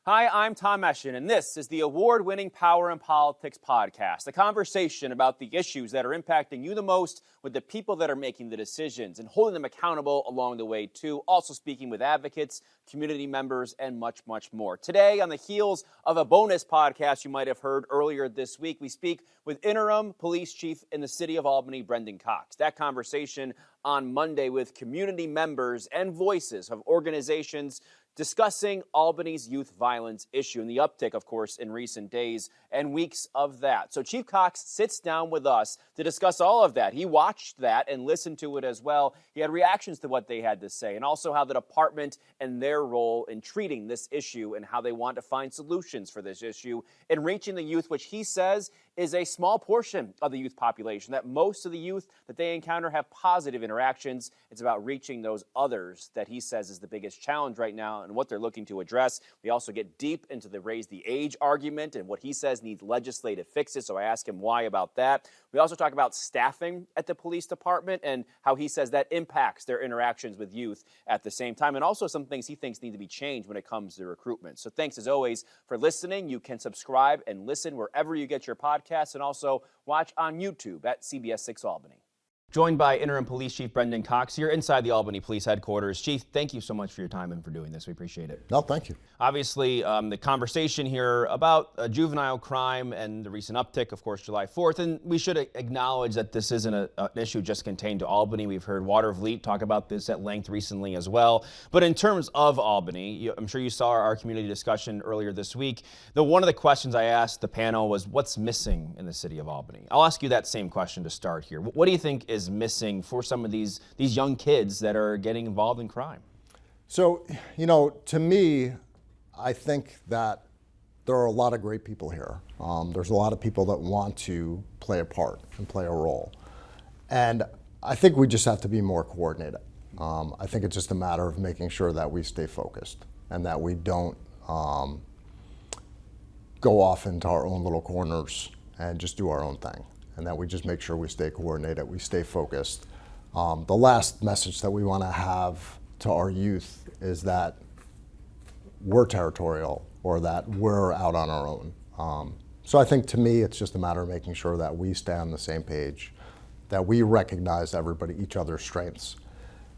Hi, I'm Tom Eschen, and this is the award-winning Power in Politics podcast, a conversation about the issues that are impacting you the most with the people that are making the decisions and holding them accountable along the way, too. Also speaking with advocates, community members, and much, much more. Today, on the heels of a bonus podcast you might have heard earlier this week, we speak with Interim Police Chief in the city of Albany, Brendan Cox. That conversation on Monday with community members and voices of organizations discussing Albany's youth violence issue and the uptick, of course, in recent days and weeks of that. So Chief Cox sits down with us to discuss all of that. He watched that and listened to it as well. He had reactions to what they had to say and also how the department and their role in treating this issue and how they want to find solutions for this issue in reaching the youth, which he says is a small portion of the youth population, that most of the youth that they encounter have positive interactions. It's about reaching those others that he says is the biggest challenge right now and what they're looking to address. We also get deep into the raise the age argument and what he says needs legislative fixes, so I ask him why about that. We also talk about staffing at the police department and how he says that impacts their interactions with youth at the same time, and also some things he thinks need to be changed when it comes to recruitment. So thanks as always for listening. You can subscribe and listen wherever you get your podcasts and also watch on YouTube at CBS 6 Albany. Joined by Interim Police Chief Brendan Cox here inside the Albany Police Headquarters. Chief, thank you so much for your time and for doing this. We appreciate it. No, thank you. Obviously, the conversation here about juvenile crime and the recent uptick, of course, July 4th, and we should acknowledge that this isn't an issue just contained to Albany. We've heard Watervliet talk about this at length recently as well. But in terms of Albany, I'm sure you saw our community discussion earlier this week. One of the questions I asked the panel was, what's missing in the city of Albany? I'll ask you that same question to start here. What do you think is missing for some of these young kids that are getting involved in crime? So, to me, I think that there are a lot of great people here. There's a lot of people that want to play a part and play a role. And I think we just have to be more coordinated. I think it's just a matter of making sure that we stay focused and that we don't go off into our own little corners and just do our own thing. And that we just make sure we stay coordinated, we stay focused. The last message that we want to have to our youth is that we're territorial or that we're out on our own. So I think to me, it's just a matter of making sure that we stay on the same page, that we recognize each other's strengths,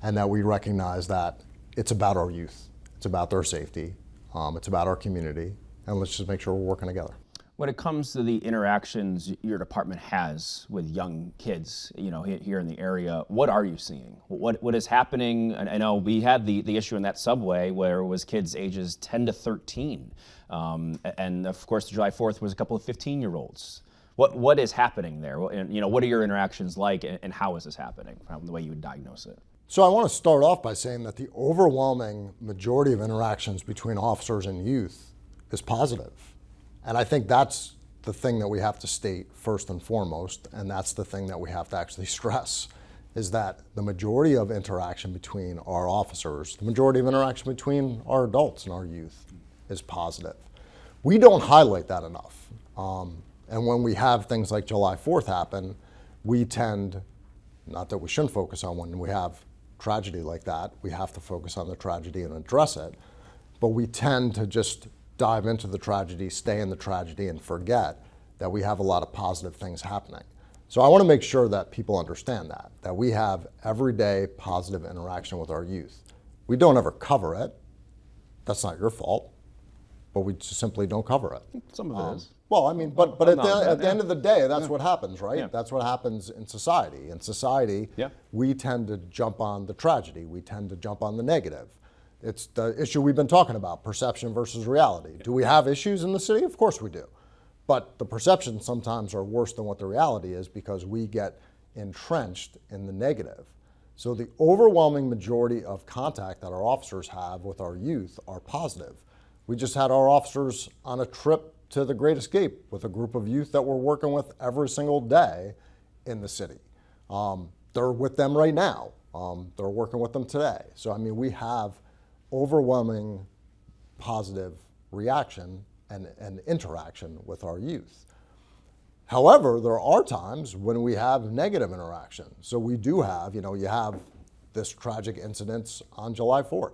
and that we recognize that it's about our youth, it's about their safety, it's about our community, and let's just make sure we're working together. When it comes to the interactions your department has with young kids, here in the area, what are you seeing? What is happening? And I know we had the issue in that subway where it was kids ages 10 to 13. And of course, the July 4th was a couple of 15-year-olds. What is happening there? And, what are your interactions like and how is this happening, from the way you would diagnose it? So I want to start off by saying that the overwhelming majority of interactions between officers and youth is positive. And I think that's the thing that we have to state first and foremost, and that's the thing that we have to actually stress, is that the majority of interaction between our officers, the majority of interaction between our adults and our youth is positive. We don't highlight that enough. And when we have things like July 4th happen, we tend, not that we shouldn't focus on when we have tragedy like that, we have to focus on the tragedy and address it, but we tend to just dive into the tragedy, stay in the tragedy, and forget that we have a lot of positive things happening. So I want to make sure that people understand that we have everyday positive interaction with our youth. We don't ever cover it. That's not your fault, but we just simply don't cover it. Some of it is. Well, I mean, but at the end of the day, that's what happens, right? Yeah. That's what happens in society. In society, we tend to jump on the tragedy. We tend to jump on the negative. It's the issue we've been talking about, perception versus reality. Do we have issues in the city? Of course we do. But the perceptions sometimes are worse than what the reality is because we get entrenched in the negative. So the overwhelming majority of contact that our officers have with our youth are positive. We just had our officers on a trip to the Great Escape with a group of youth that we're working with every single day in the city. They're with them right now. They're working with them today. So, I mean, we have overwhelming positive reaction and interaction with our youth. However, there are times when we have negative interaction. So we do have, you have this tragic incidents on July 4th.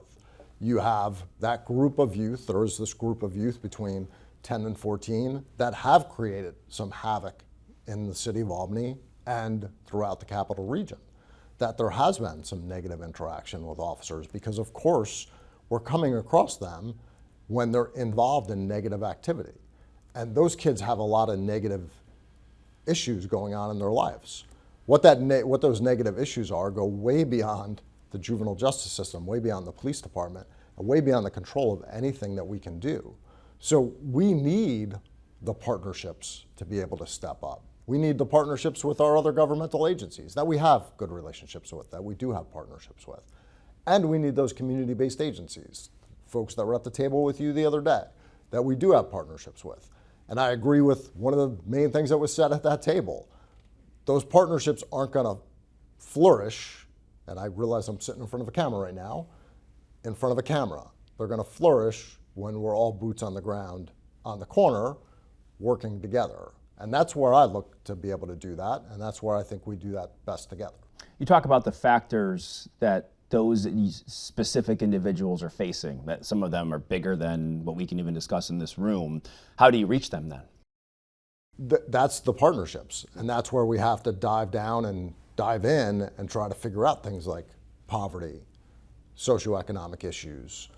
you have that group of youth, there is this group of youth between 10 and 14 that have created some havoc in the city of Albany and throughout the capital region. That there has been some negative interaction with officers because, of course, we're coming across them when they're involved in negative activity. And those kids have a lot of negative issues going on in their lives. What those negative issues are go way beyond the juvenile justice system, way beyond the police department, and way beyond the control of anything that we can do. So we need the partnerships to be able to step up. We need the partnerships with our other governmental agencies that we have good relationships with, that we do have partnerships with. And we need those community-based agencies, folks that were at the table with you the other day, that we do have partnerships with. And I agree with one of the main things that was said at that table. Those partnerships aren't going to flourish, and I realize I'm sitting in front of a camera right now, in front of a camera. They're going to flourish when we're all boots on the ground on the corner working together. And that's where I look to be able to do that, and that's where I think we do that best together. You talk about the factors that those specific individuals are facing, that some of them are bigger than what we can even discuss in this room. How do you reach them then? That's the partnerships, and that's where we have to dive down and dive in and try to figure out things like poverty, socioeconomic issues,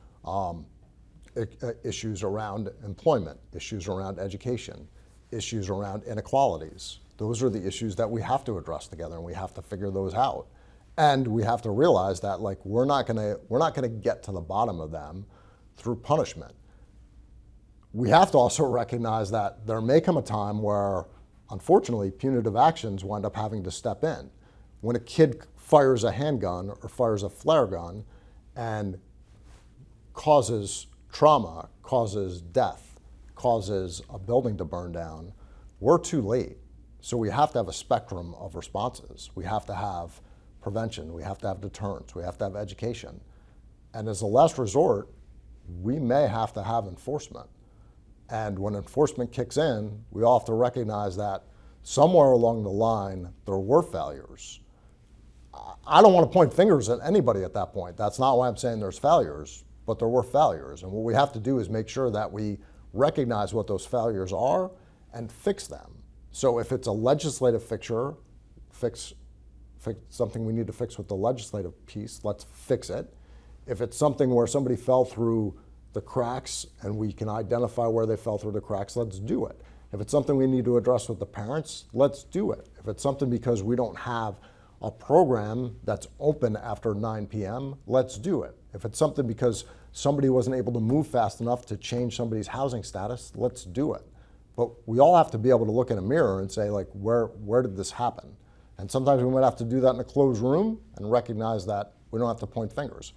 issues around employment, issues around education, issues around inequalities. Those are the issues that we have to address together, and we have to figure those out. And we have to realize that, like, we're not gonna get to the bottom of them through punishment. We have to also recognize that there may come a time where, unfortunately, punitive actions wind up having to step in. When a kid fires a handgun or fires a flare gun and causes trauma, causes death, causes a building to burn down, we're too late. So we have to have a spectrum of responses. We have to have prevention, we have to have deterrence, we have to have education. And as a last resort, we may have to have enforcement. And when enforcement kicks in, we all have to recognize that somewhere along the line, there were failures. I don't want to point fingers at anybody at that point. That's not why I'm saying there's failures, but there were failures. And what we have to do is make sure that we recognize what those failures are and fix them. So if it's a legislative fix something we need to fix with the legislative piece, let's fix it. If it's something where somebody fell through the cracks and we can identify where they fell through the cracks, let's do it. If it's something we need to address with the parents, let's do it. If it's something because we don't have a program that's open after 9 p.m., let's do it. If it's something because somebody wasn't able to move fast enough to change somebody's housing status, let's do it. But we all have to be able to look in a mirror and say, like, where did this happen? And sometimes we might have to do that in a closed room and recognize that we don't have to point fingers.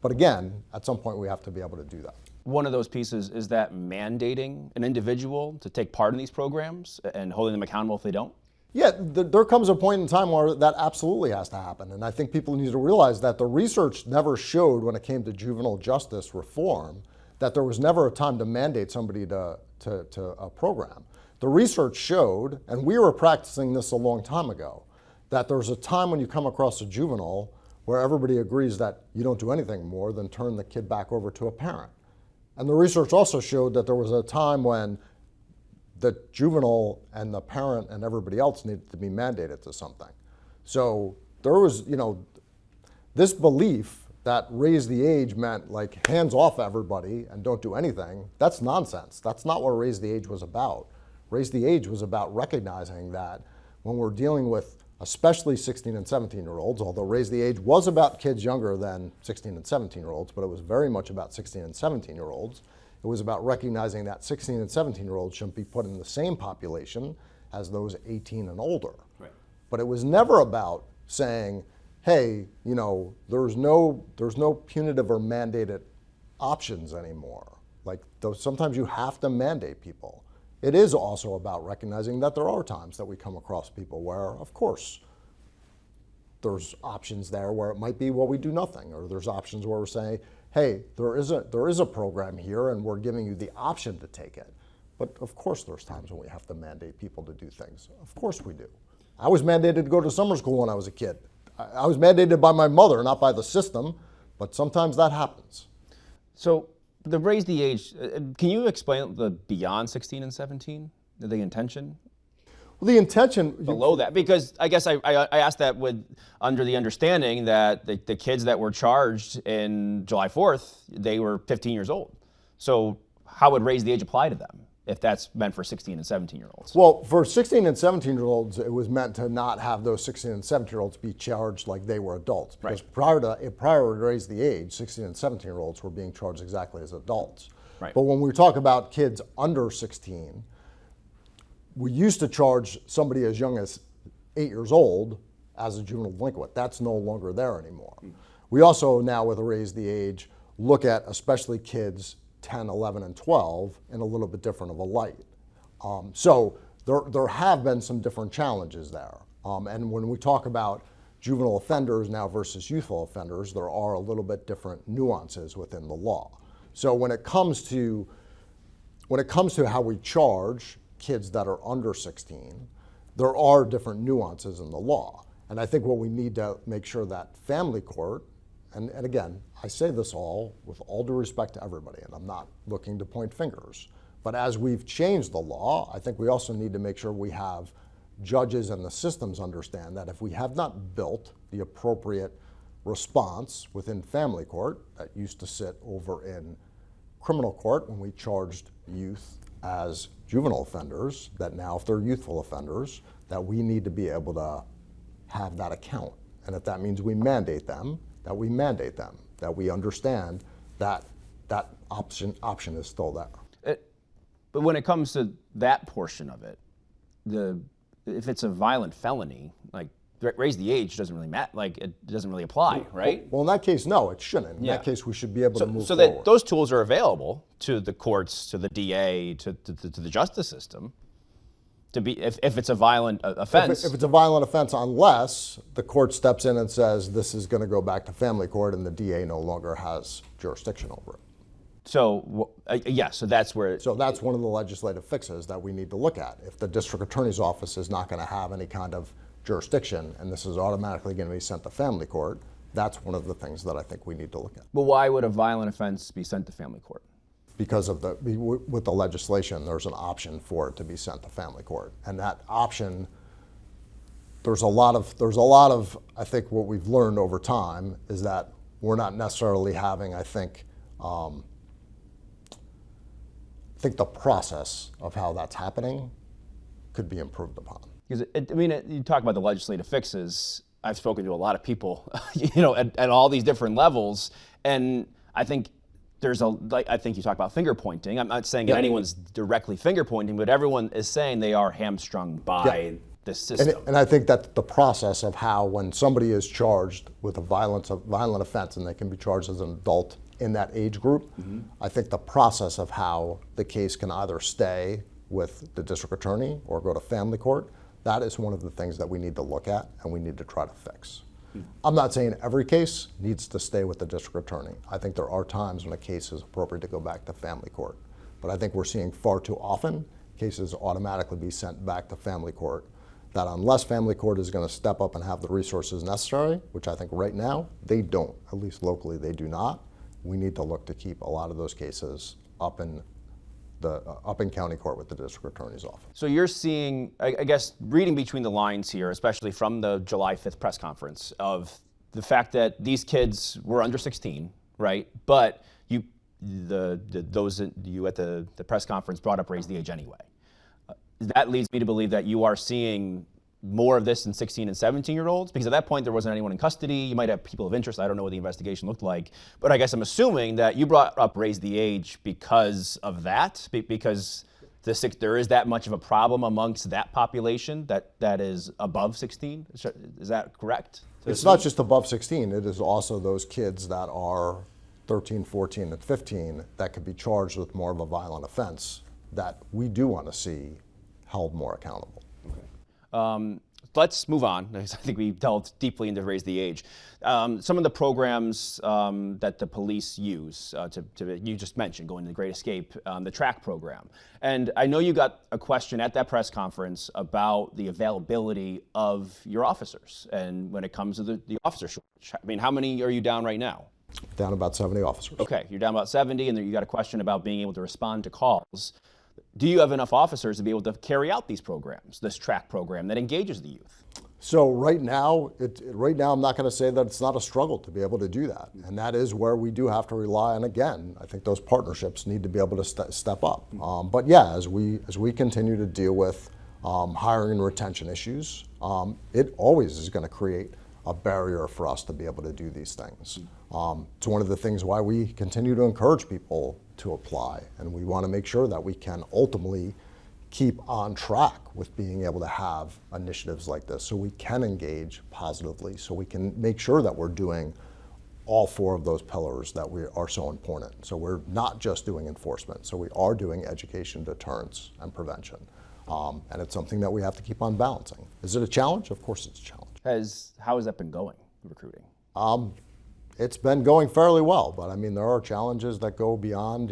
But again, at some point we have to be able to do that. One of those pieces is that mandating an individual to take part in these programs and holding them accountable if they don't? Yeah, there comes a point in time where that absolutely has to happen. And I think people need to realize that the research never showed, when it came to juvenile justice reform, that there was never a time to mandate somebody to a program. The research showed, and we were practicing this a long time ago, that there's a time when you come across a juvenile where everybody agrees that you don't do anything more than turn the kid back over to a parent. And the research also showed that there was a time when the juvenile and the parent and everybody else needed to be mandated to something. So there was, this belief that raise the age meant like hands off everybody and don't do anything, that's nonsense. That's not what raise the age was about. Raise the age was about recognizing that when we're dealing with especially 16 and 17-year-olds, although raise the age was about kids younger than 16 and 17-year-olds, but it was very much about 16 and 17-year-olds. It was about recognizing that 16 and 17-year-olds shouldn't be put in the same population as those 18 and older. Right. But it was never about saying, hey, there's no punitive or mandated options anymore. Like, sometimes you have to mandate people. It is also about recognizing that there are times that we come across people where, of course, there's options there where it might be, well, we do nothing, or there's options where we're saying, hey, there is a program here and we're giving you the option to take it. But of course there's times when we have to mandate people to do things. Of course we do. I was mandated to go to summer school when I was a kid. I was mandated by my mother, not by the system, but sometimes that happens. So the raise the age, can you explain the beyond 16 and 17, the intention? Well, the intention Below that, because I guess I asked that under the understanding that the kids that were charged in July 4th, they were 15 years old. So how would raise the age apply to them if that's meant for 16 and 17-year-olds? Well, for 16 and 17-year-olds, it was meant to not have those 16 and 17-year-olds be charged like they were adults. Because prior to raise the age, 16 and 17-year-olds were being charged exactly as adults. Right. But when we talk about kids under 16, we used to charge somebody as young as 8 years old as a juvenile delinquent. That's no longer there anymore. We also now, with raise the age, look at especially kids 10, 11, and 12 in a little bit different of a light. So there have been some different challenges there. And when we talk about juvenile offenders now versus youthful offenders, there are a little bit different nuances within the law. So when it comes to how we charge kids that are under 16, there are different nuances in the law. And I think what we need to make sure that family court, and again, I say this all with all due respect to everybody, and I'm not looking to point fingers, but as we've changed the law, I think we also need to make sure we have judges and the systems understand that if we have not built the appropriate response within family court that used to sit over in criminal court when we charged youth as juvenile offenders, that now if they're youthful offenders, that we need to be able to have that account. And if that means we mandate them, that we mandate them, that we understand that that option is still there. But when it comes to that portion of it, if it's a violent felony, like raise the age doesn't really matter, like it doesn't really apply, right? Well, in that case, no, it shouldn't. In that case, we should be able to move so forward. That those tools are available to the courts, to the DA, to the justice system, to be if it's a violent offense. If it's a violent offense, unless the court steps in and says this is going to go back to family court and the DA no longer has jurisdiction over it. So so that's where. So that's one of the legislative fixes that we need to look at. If the district attorney's office is not going to have any kind of jurisdiction and this is automatically going to be sent to family court, that's one of the things that I think we need to look at. But why would a violent offense be sent to family court? Because of with the legislation, there's an option for it to be sent to family court, and that option, there's a lot of I think what we've learned over time is that we're not necessarily having, I think the process of how that's happening could be improved upon. Because you talk about the legislative fixes. I've spoken to a lot of people, at all these different levels, and I think I think you talk about finger pointing. I'm not saying that anyone's directly finger pointing, but everyone is saying they are hamstrung by the system. And I think that the process of how, when somebody is charged with a violent offense, and they can be charged as an adult in that age group, I think the process of how the case can either stay with the district attorney or go to family court, that is one of the things that we need to look at and we need to try to fix. I'm not saying every case needs to stay with the district attorney. I think there are times when a case is appropriate to go back to family court. But I think we're seeing far too often cases automatically be sent back to family court, that unless family court is going to step up and have the resources necessary, which I think right now they don't, at least locally they do not, we need to look to keep a lot of those cases up in county court with the district attorney's office. So you're seeing, I guess, reading between the lines here, especially from the July 5th press conference, of the fact that these kids were under 16, right? But those at the press conference brought up raise the age anyway. That leads me to believe that you are seeing more of this in 16 and 17-year-olds, because at that point there wasn't anyone in custody. You might have people of interest. I don't know what the investigation looked like, but I guess I'm assuming that you brought up raise the age because of that, because there is that much of a problem amongst that population that is above 16. Is that correct? It's not just above 16. It is also those kids that are 13, 14, and 15 that could be charged with more of a violent offense that we do want to see held more accountable. Let's move on, because I think we delved deeply into raise the age. Some of the programs that the police use, you just mentioned, going to the Great Escape, the TRACK program. And I know you got a question at that press conference about the availability of your officers, and when it comes to the officer shortage. I mean, how many are you down right now? Down about 70 officers. Okay, you're down about 70, and you got a question about being able to respond to calls. Do you have enough officers to be able to carry out these programs, this track program that engages the youth? So right now, I'm not going to say that it's not a struggle to be able to do that, and that is where we do have to rely on. Again, I think those partnerships need to be able to step up. But yeah, as we continue to deal with hiring and retention issues, it always is going to create a barrier for us to be able to do these things. It's one of the things why we continue to encourage people to apply, and we want to make sure that we can ultimately keep on track with being able to have initiatives like this so we can engage positively, so we can make sure that we're doing all four of those pillars that are so important. So we're not just doing enforcement, so we are doing education, deterrence, and prevention. And it's something that we have to keep on balancing. Is it a challenge? Of course it's a challenge. How has that been going, recruiting? It's been going fairly well, but I mean, there are challenges that go beyond,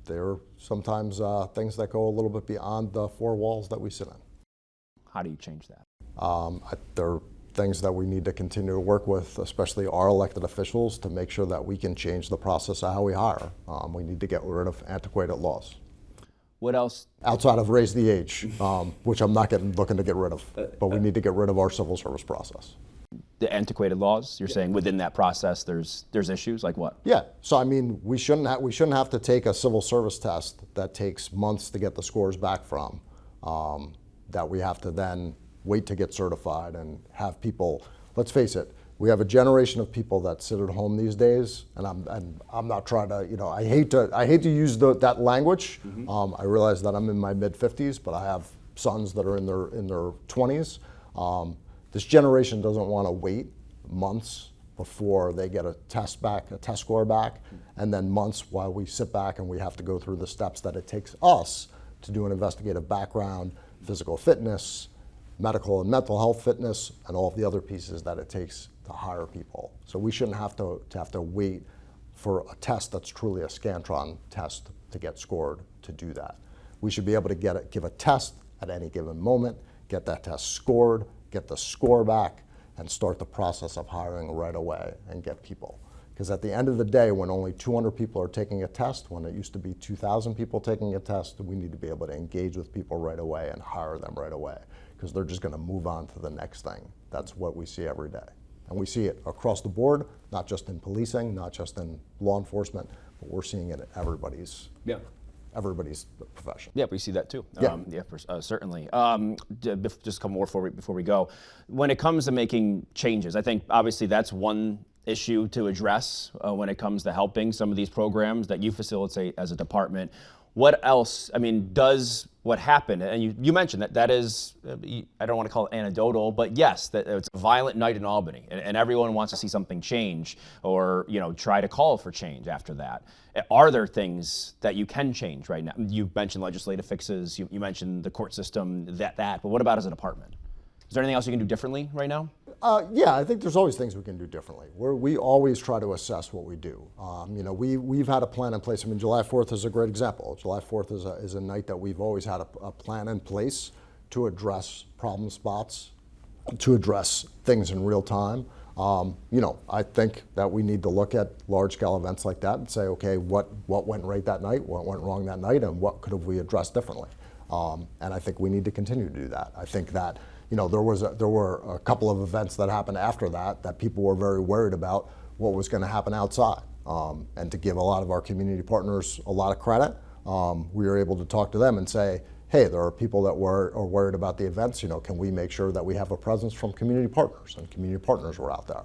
there are sometimes things that go a little bit beyond the four walls that we sit in. How do you change that? There are things that we need to continue to work with, especially our elected officials, to make sure that we can change the process of how we hire. We need to get rid of antiquated laws. What else? Outside of raise the age, which I'm not looking to get rid of, but we need to get rid of our civil service process. The antiquated laws, you're saying within that process there's issues, like what? Yeah, so I mean, we shouldn't have to take a civil service test that takes months to get the scores back from, that we have to then wait to get certified and have people, let's face it, we have a generation of people that sit at home these days, and I'm not trying to, I hate to use that language. I realize that I'm in my mid-50s, but I have sons that are in their 20s. This generation doesn't want to wait months before they get a test score back, and then months while we sit back and we have to go through the steps that it takes us to do an investigative background, physical fitness, medical and mental health fitness, and all of the other pieces that it takes to hire people. So we shouldn't have to wait for a test that's truly a Scantron test to get scored to do that. We should be able to give a test at any given moment, get that test scored, get the score back, and start the process of hiring right away and get people. Because at the end of the day, when only 200 people are taking a test, when it used to be 2,000 people taking a test, we need to be able to engage with people right away and hire them right away, because they're just going to move on to the next thing. That's what we see every day. And we see it across the board, not just in policing, not just in law enforcement, but we're seeing it in everybody's profession. Yeah, we see that too. Yeah. Certainly. Just a couple more before we go. When it comes to making changes, I think obviously that's one issue to address when it comes to helping some of these programs that you facilitate as a department. What else, does what happened, and you mentioned that is, I don't want to call it anecdotal, but yes, that it's a violent night in Albany, and everyone wants to see something change or, try to call for change after that. Are there things that you can change right now? You mentioned legislative fixes, you mentioned the court system, but what about as a department? Is there anything else you can do differently right now? Yeah, I think there's always things we can do differently. We always try to assess what we do. We've had a plan in place. July 4th is a great example. July 4th is a night that we've always had a plan in place to address problem spots, to address things in real time. I think that we need to look at large-scale events like that and say, okay, what went right that night, what went wrong that night, and what could have we addressed differently? And I think we need to continue to do that. I think that there were a couple of events that happened after that people were very worried about what was going to happen outside. And to give a lot of our community partners a lot of credit, we were able to talk to them and say, hey, there are people that are worried about the events. Can we make sure that we have a presence from community partners? And community partners were out there.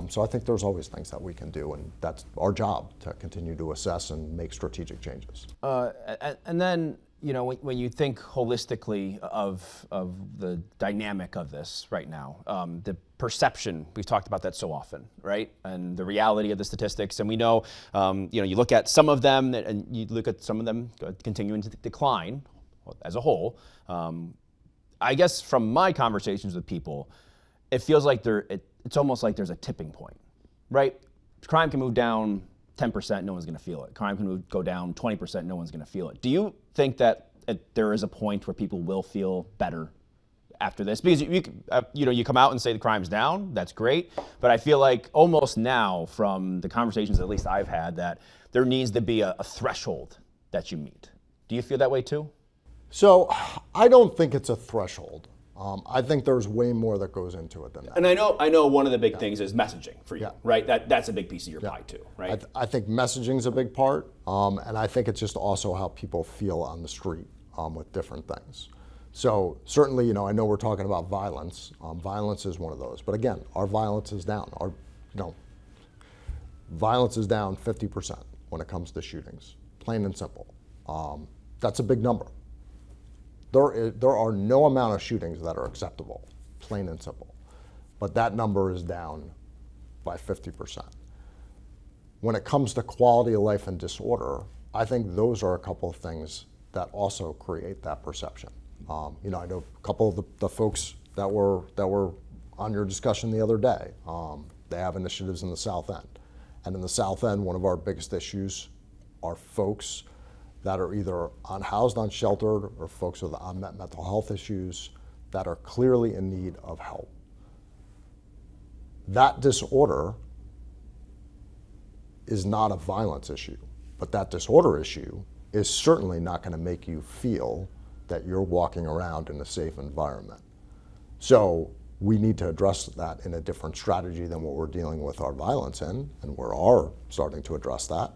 So I think there's always things that we can do, and that's our job, to continue to assess and make strategic changes. And then, when you think holistically of the dynamic of this right now, the perception, we've talked about that so often, right? And the reality of the statistics, and we know, you look at some of them, and you look at some of them continuing to decline as a whole. I guess from my conversations with people, it feels like it's almost like there's a tipping point, right? Crime can move down 10%, no one's going to feel it. Crime can go down 20%, no one's going to feel it. Do you think that there is a point where people will feel better after this? Because you come out and say the crime's down, that's great, but I feel like almost now from the conversations at least I've had that there needs to be a threshold that you meet. Do you feel that way too? So I don't think it's a threshold. I think there's way more that goes into it than that. And I know one of the big things is messaging for you, right? That's a big piece of your pie too, right? I think messaging's a big part, and I think it's just also how people feel on the street with different things. So certainly, I know we're talking about violence. Violence is one of those. But again, our violence is down. Violence is down 50% when it comes to shootings, plain and simple. That's a big number. There are no amount of shootings that are acceptable, plain and simple. But that number is down by 50%. When it comes to quality of life and disorder, I think those are a couple of things that also create that perception. I know a couple of the folks that were on your discussion the other day. They have initiatives in the South End. And in the South End, one of our biggest issues are folks that are either unhoused, unsheltered, or folks with unmet mental health issues that are clearly in need of help. That disorder is not a violence issue, but that disorder issue is certainly not going to make you feel that you're walking around in a safe environment. So we need to address that in a different strategy than what we're dealing with our violence in, and we are starting to address that.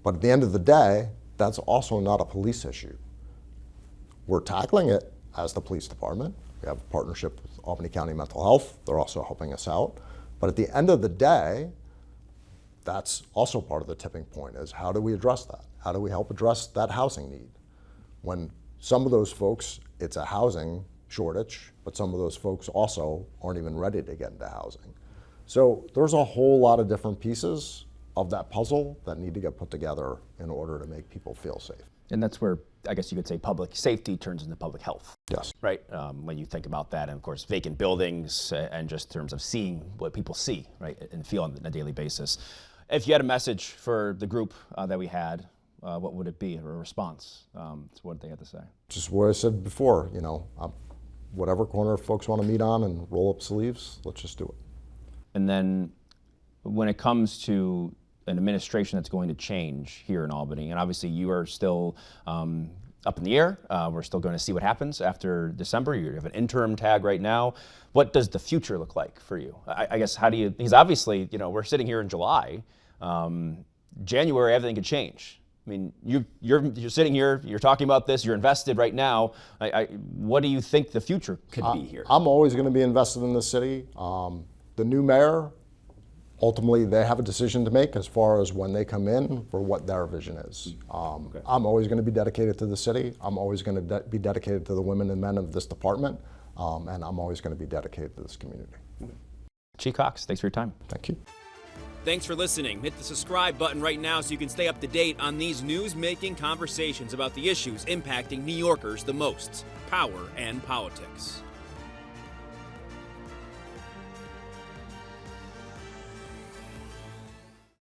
But at the end of the day, that's also not a police issue. We're tackling it as the police department. We have a partnership with Albany County Mental Health. They're also helping us out. But at the end of the day, that's also part of the tipping point is how do we address that? How do we help address that housing need? When some of those folks, it's a housing shortage, but some of those folks also aren't even ready to get into housing. So there's a whole lot of different pieces of that puzzle that need to get put together in order to make people feel safe. And that's where I guess you could say public safety turns into public health. Yes. Right? When you think about that, and of course, vacant buildings and just in terms of seeing what people see, right, and feel on a daily basis. If you had a message for the group that we had, what would it be, or a response to what they had to say? Just what I said before, whatever corner folks want to meet on and roll up sleeves, let's just do it. And then when it comes to an administration that's going to change here in Albany, and obviously you are still up in the air. We're still going to see what happens after December. You have an interim tag right now. What does the future look like for you? I guess because obviously, we're sitting here in July. January, everything could change. I mean, you're sitting here, you're talking about this, you're invested right now. What do you think the future could be here? I'm always going to be invested in this city. The new mayor, ultimately, they have a decision to make as far as when they come in for what their vision is. Okay. I'm always going to be dedicated to the city. I'm always going to be dedicated to the women and men of this department. And I'm always going to be dedicated to this community. Okay. Chief Cox, thanks for your time. Thank you. Thanks for listening. Hit the subscribe button right now so you can stay up to date on these news-making conversations about the issues impacting New Yorkers the most: power and politics.